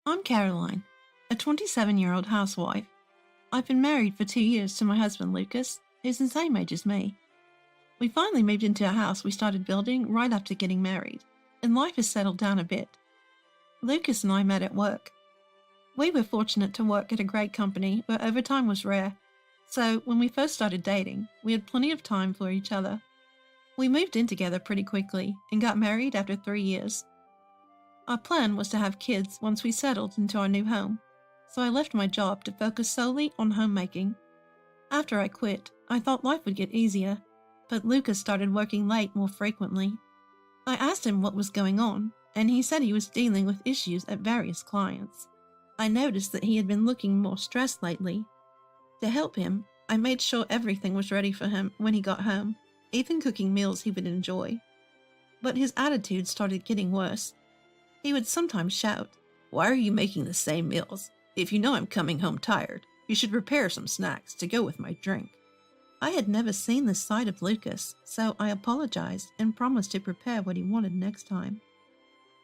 I'm Caroline, a 27-year-old housewife. I've been married for 2 years to my husband Lucas, who's the same age as me. We finally moved into a house we started building right after getting married, and life has settled down a bit. Lucas and I met at work. We were fortunate to work at a great company where overtime was rare, so when we first started dating, we had plenty of time for each other. We moved in together pretty quickly and got married after 3 years. Our plan was to have kids once we settled into our new home, so I left my job to focus solely on homemaking. After I quit, I thought life would get easier, but Lucas started working late more frequently. I asked him what was going on, and he said he was dealing with issues at various clients. I noticed that he had been looking more stressed lately. To help him, I made sure everything was ready for him when he got home, even cooking meals he would enjoy. But his attitude started getting worse. He would sometimes shout, "Why are you making the same meals? If you know I'm coming home tired, you should prepare some snacks to go with my drink." I had never seen this side of Lucas, so I apologized and promised to prepare what he wanted next time.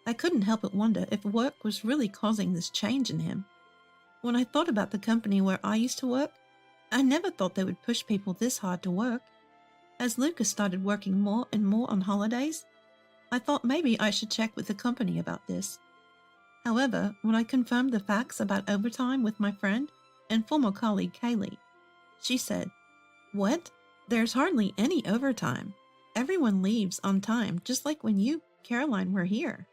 I couldn't help but wonder if work was really causing this change in him. When I thought about the company where I used to work, I never thought they would push people this hard to work. As Lucas started working more and more on holidays, I thought maybe I should check with the company about this. However, when I confirmed the facts about overtime with my friend and former colleague Kaylee, she said, "What? There's hardly any overtime. Everyone leaves on time, just like when you, Caroline, were here."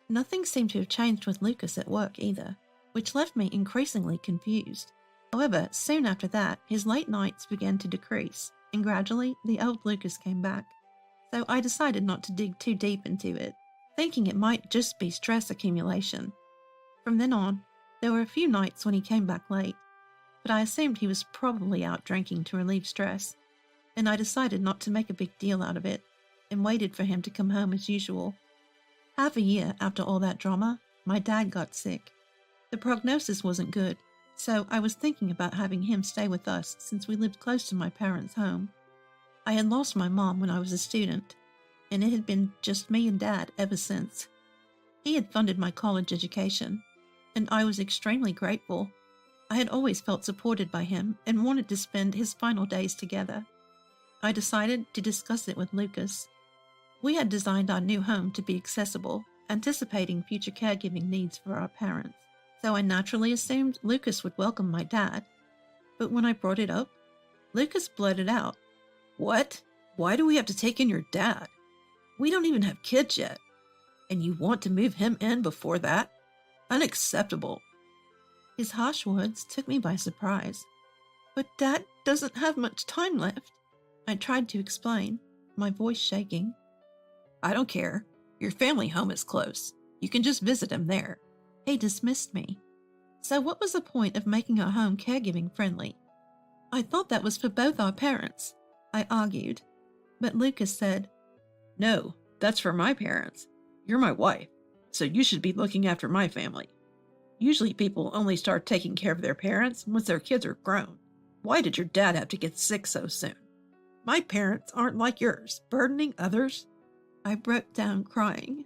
Nothing seemed to have changed with Lucas at work either, which left me increasingly confused. However, soon after that, his late nights began to decrease, and gradually the old Lucas came back. So I decided not to dig too deep into it, thinking it might just be stress accumulation. From then on, there were a few nights when he came back late, but I assumed he was probably out drinking to relieve stress, and I decided not to make a big deal out of it, and waited for him to come home as usual. Half a year after all that drama, my dad got sick. The prognosis wasn't good, so I was thinking about having him stay with us since we lived close to my parents' home. I had lost my mom when I was a student, and it had been just me and Dad ever since. He had funded my college education, and I was extremely grateful. I had always felt supported by him and wanted to spend his final days together. I decided to discuss it with Lucas. We had designed our new home to be accessible, anticipating future caregiving needs for our parents, so I naturally assumed Lucas would welcome my dad. But when I brought it up, Lucas blurted out, "What? Why do we have to take in your dad? We don't even have kids yet. And you want to move him in before that? Unacceptable." His harsh words took me by surprise. "But Dad doesn't have much time left," I tried to explain, my voice shaking. "I don't care. Your family home is close. You can just visit him there." He dismissed me. So what was the point of making our home caregiving friendly? I thought that was for both our parents, I argued. But Lucas said, "No, that's for my parents. You're my wife, so you should be looking after my family. Usually people only start taking care of their parents once their kids are grown. Why did your dad have to get sick so soon? My parents aren't like yours, burdening others." I broke down crying.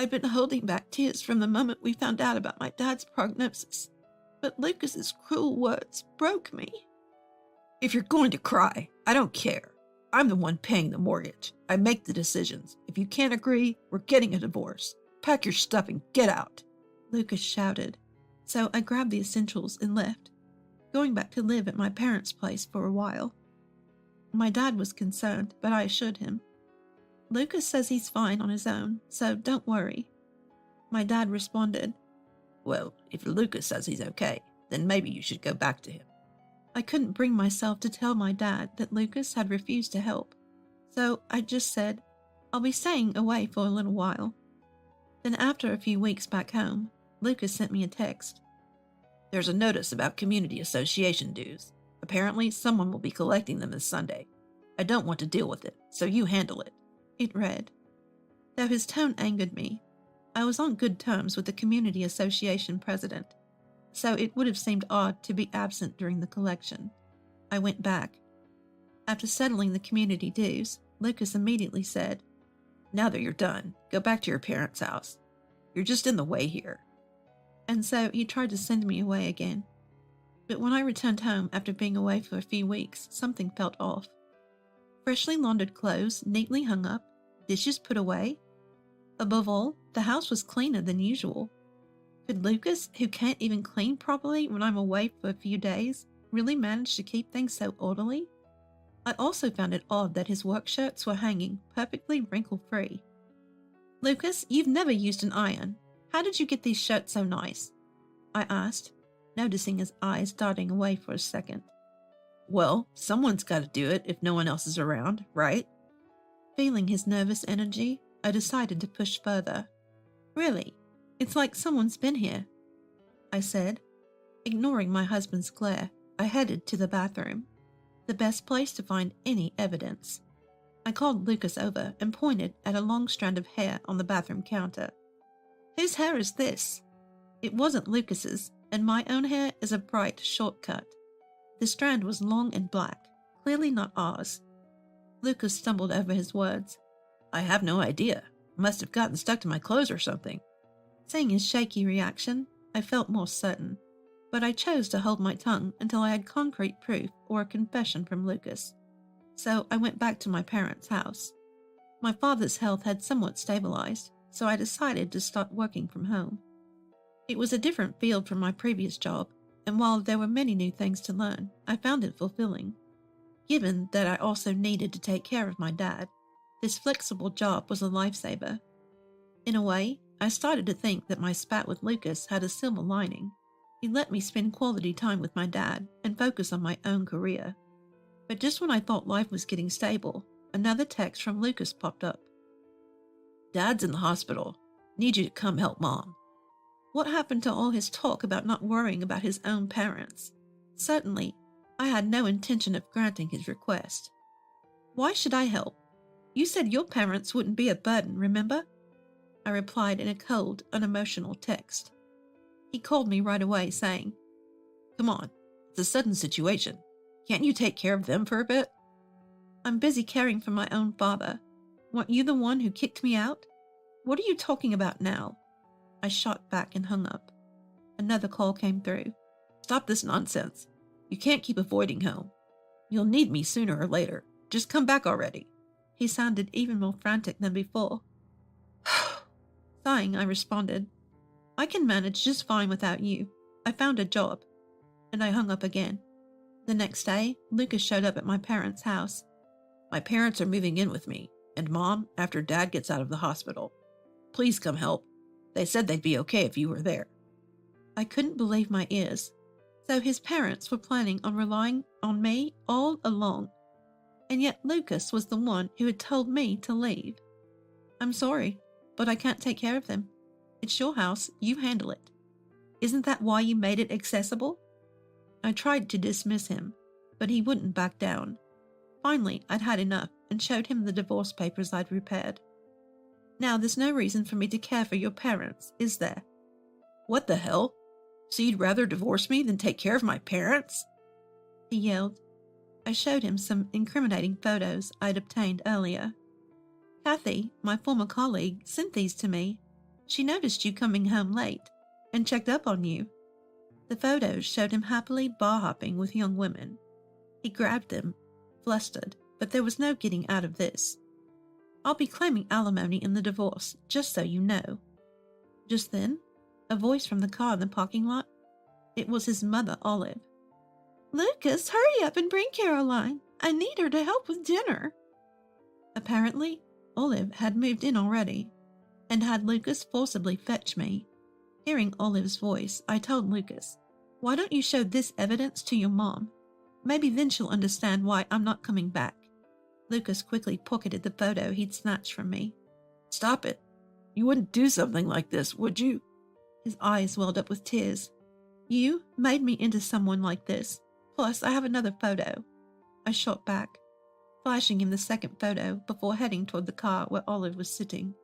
I'd been holding back tears from the moment we found out about my dad's prognosis, but Lucas's cruel words broke me. "If you're going to cry, I don't care. I'm the one paying the mortgage. I make the decisions. If you can't agree, we're getting a divorce. Pack your stuff and get out," Lucas shouted. So I grabbed the essentials and left, going back to live at my parents' place for a while. My dad was concerned, but I assured him, "Lucas says he's fine on his own, so don't worry." My dad responded, "Well, if Lucas says he's okay, then maybe you should go back to him." I couldn't bring myself to tell my dad that Lucas had refused to help, so I just said, "I'll be staying away for a little while." Then after a few weeks back home, Lucas sent me a text. "There's a notice about community association dues. Apparently someone will be collecting them this Sunday. I don't want to deal with it, so you handle it," it read. Though his tone angered me, I was on good terms with the community association president, so it would have seemed odd to be absent during the collection. I went back. After settling the community dues, Lucas immediately said, "Now that you're done, go back to your parents' house. You're just in the way here." and so he tried to send me away again. But when I returned home after being away for a few weeks, something felt off. Freshly laundered clothes neatly hung up, dishes put away. Above all, the house was cleaner than usual. Could Lucas, who can't even clean properly when I'm away for a few days, really manage to keep things so orderly? I also found it odd that his work shirts were hanging perfectly wrinkle-free. "Lucas, you've never used an iron. How did you get these shirts so nice?" I asked, noticing his eyes darting away for a second. "Well, someone's got to do it if no one else is around, right?" Feeling his nervous energy, I decided to push further. "Really? It's like someone's been here," I said. Ignoring my husband's glare, I headed to the bathroom, the best place to find any evidence. I called Lucas over and pointed at a long strand of hair on the bathroom counter. "Whose hair is this?" It wasn't Lucas's, and my own hair is a bright short cut. The strand was long and black, clearly not ours. Lucas stumbled over his words. "I have no idea. Must have gotten stuck to my clothes or something." Seeing his shaky reaction, I felt more certain, but I chose to hold my tongue until I had concrete proof or a confession from Lucas. So I went back to my parents' house. My father's health had somewhat stabilized, so I decided to start working from home. It was a different field from my previous job, and while there were many new things to learn, I found it fulfilling. Given that I also needed to take care of my dad, this flexible job was a lifesaver. In a way, I started to think that my spat with Lucas had a silver lining. He let me spend quality time with my dad and focus on my own career. But just when I thought life was getting stable, another text from Lucas popped up. "Dad's in the hospital. Need you to come help Mom." What happened to all his talk about not worrying about his own parents? Certainly, I had no intention of granting his request. "Why should I help? You said your parents wouldn't be a burden, remember?" I replied in a cold, unemotional text. He called me right away, saying, "Come on, it's a sudden situation. Can't you take care of them for a bit?" "I'm busy caring for my own father. Weren't you the one who kicked me out? What are you talking about now?" I shot back and hung up. Another call came through. "Stop this nonsense. You can't keep avoiding home. You'll need me sooner or later. Just come back already." He sounded even more frantic than before. Sighing, I responded, "I can manage just fine without you. I found a job." And I hung up again. The next day, Lucas showed up at my parents' house. "My parents are moving in with me, and Mom after Dad gets out of the hospital. Please come help. They said they'd be okay if you were there." I couldn't believe my ears. So his parents were planning on relying on me all along. And yet Lucas was the one who had told me to leave. "I'm sorry, but I can't take care of them. It's your house, you handle it. Isn't that why you made it accessible?" I tried to dismiss him, but he wouldn't back down. Finally, I'd had enough and showed him the divorce papers I'd prepared. "Now there's no reason for me to care for your parents, is there?" "What the hell? So you'd rather divorce me than take care of my parents?" he yelled. I showed him some incriminating photos I'd obtained earlier. "Kathy, my former colleague, sent these to me. She noticed you coming home late and checked up on you." The photos showed him happily bar-hopping with young women. He grabbed them, flustered, but there was no getting out of this. "I'll be claiming alimony in the divorce, just so you know." Just then, a voice from the car in the parking lot. It was his mother, Olive. "Lucas, hurry up and bring Caroline. I need her to help with dinner." Apparently, Olive had moved in already, and had Lucas forcibly fetch me. Hearing Olive's voice, I told Lucas, "Why don't you show this evidence to your mom? Maybe then she'll understand why I'm not coming back." Lucas quickly pocketed the photo he'd snatched from me. "Stop it. You wouldn't do something like this, would you?" His eyes welled up with tears. "You made me into someone like this. Plus, I have another photo." I shot back, flashing him the second photo before heading toward the car where Olive was sitting.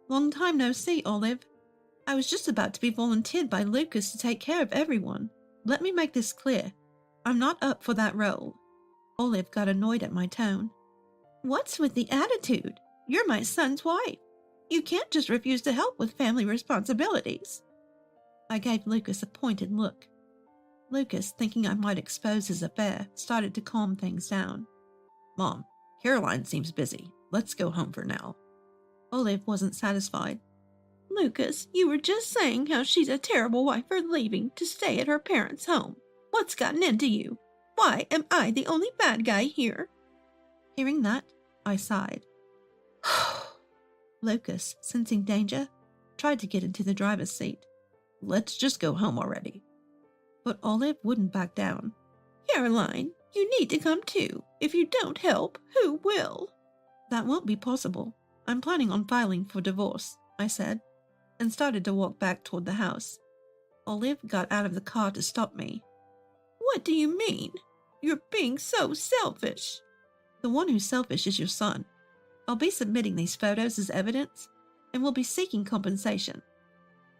"Long time no see, Olive. I was just about to be volunteered by Lucas to take care of everyone. Let me make this clear. I'm not up for that role." Olive got annoyed at my tone. "What's with the attitude? You're my son's wife. You can't just refuse to help with family responsibilities." I gave Lucas a pointed look. Lucas, thinking I might expose his affair, started to calm things down. Mom, Caroline seems busy. Let's go home for now. Olive wasn't satisfied. Lucas, you were just saying how she's a terrible wife for leaving to stay at her parents' home. What's gotten into you? Why am I the only bad guy here? Hearing that, I sighed. Lucas, sensing danger, tried to get into the driver's seat. Let's just go home already. But Olive wouldn't back down. Caroline, you need to come too. If you don't help, who will? That won't be possible. I'm planning on filing for divorce, I said, and started to walk back toward the house. Olive got out of the car to stop me. What do you mean? You're being so selfish. The one who's selfish is your son. I'll be submitting these photos as evidence, and will be seeking compensation.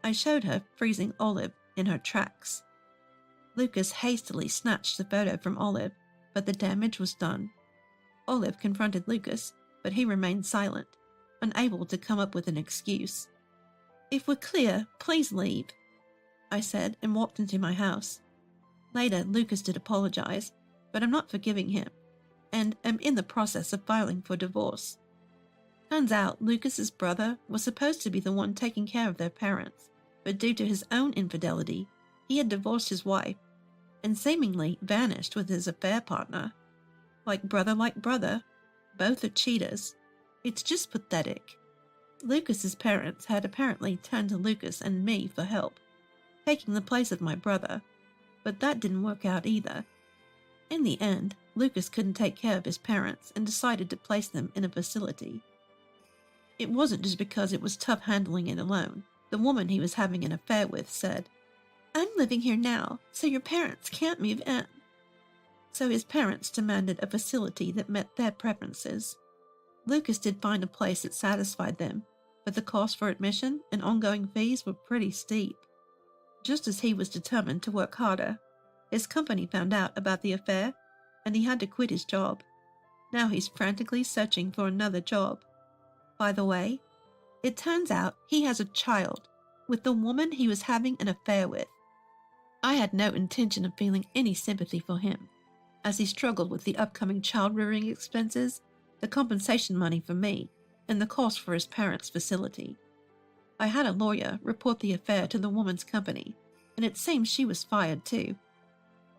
I showed her, freezing Olive in her tracks. Lucas hastily snatched the photo from Olive, but the damage was done. Olive confronted Lucas, but he remained silent, unable to come up with an excuse. If we're clear, please leave, I said, and walked into my house. Later, Lucas did apologize, but I'm not forgiving him, and am in the process of filing for divorce. Turns out Lucas's brother was supposed to be the one taking care of their parents, but due to his own infidelity, he had divorced his wife and seemingly vanished with his affair partner. Like brother, both are cheaters. It's just pathetic. Lucas's parents had apparently turned to Lucas and me for help, taking the place of my brother, but that didn't work out either. In the end, Lucas couldn't take care of his parents and decided to place them in a facility. It wasn't just because it was tough handling it alone. The woman he was having an affair with said, I'm living here now, so your parents can't move in. So his parents demanded a facility that met their preferences. Lucas did find a place that satisfied them, but the cost for admission and ongoing fees were pretty steep. Just as he was determined to work harder, his company found out about the affair, and he had to quit his job. Now he's frantically searching for another job. By the way, it turns out he has a child with the woman he was having an affair with. I had no intention of feeling any sympathy for him, as he struggled with the upcoming child-rearing expenses, the compensation money for me, and the cost for his parents' facility. I had a lawyer report the affair to the woman's company, and it seems she was fired too.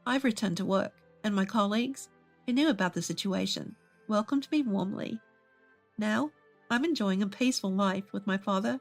I've returned to work, and my colleagues, who knew about the situation, welcomed me warmly. Now, I'm enjoying a peaceful life with my father